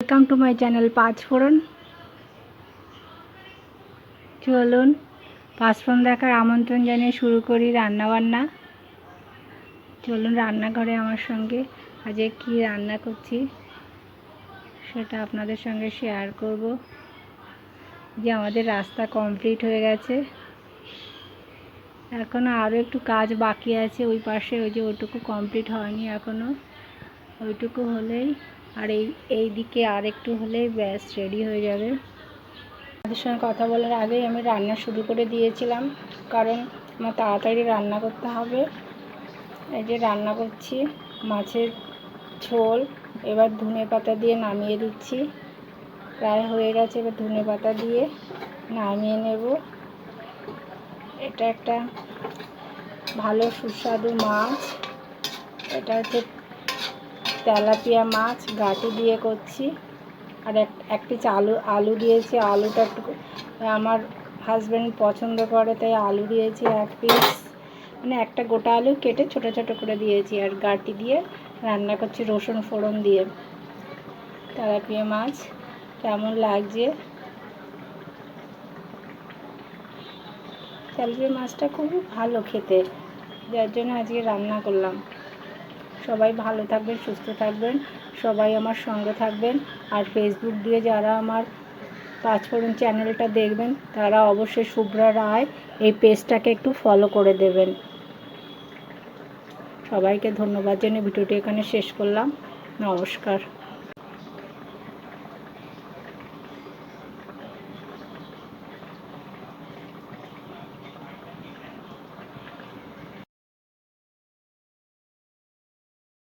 Welcome to my channel পাঁচফোড়ন। চলুন পাঁচফোড়ন দেখার আমন্ত্রণ জানিয়ে শুরু করি রান্নাবান্না। চলুন রান্নাঘরে আমার সঙ্গে আজকে কি রান্না করছি সেটা আপনাদের সঙ্গে শেয়ার করব। যে আমাদের রাস্তা কমপ্লিট হয়ে গেছে, এখনও আরও একটু কাজ বাকি আছে। ওই পাশে ওই যে ওইটুকু কমপ্লিট হয়নি এখনও, ওইটুকু হলেই আর এই দিকে আর একটু হলেই ব্যাস রেডি হয়ে যাবে। আপনাদের সঙ্গে কথা বলার আগেই আমি রান্না শুরু করে দিয়েছিলাম, কারণ আমার তাড়াতাড়ি রান্না করতে হবে। এই যে রান্না করছি মাছের ঝোল, এবার ধনেপাতা দিয়ে নামিয়ে দিচ্ছি। প্রায় হয়ে গেছে, এবার ধনেপাতা দিয়ে নামিয়ে নেব। এটা একটা ভালো সুস্বাদু মাছ, এটা হচ্ছে তেলাপিয়া মাছ, গাটি দিয়ে করছি। আর এক পিস আলু দিয়েছি। আলুটা একটু আমার হাজব্যান্ড পছন্দ করে, তাই আলু দিয়েছি এক পিস, মানে একটা গোটা আলু কেটে ছোট ছোট করে দিয়েছি। আর গাটি দিয়ে রান্না করছি রসুন ফোড়ন দিয়ে। তেলাপিয়া মাছ কেমন লাগছে? তেলাপিয়া মাছটা খুবই ভালো খেতে, যার জন্য আজকে রান্না করলাম। সবাই ভালো থাকবেন, সুস্থ থাকবেন, সবাই আমার সঙ্গে থাকবেন। আর ফেসবুক দিয়ে যারা আমার পাঁচফোড়ন চ্যানেলটা দেখবেন তারা অবশ্যই শুভ্রা রায় এই পেজটাকে একটু ফলো করে দেবেন। সবাইকে ধন্যবাদ জানিয়ে ভিডিওটি এখানে শেষ করলাম। নমস্কার।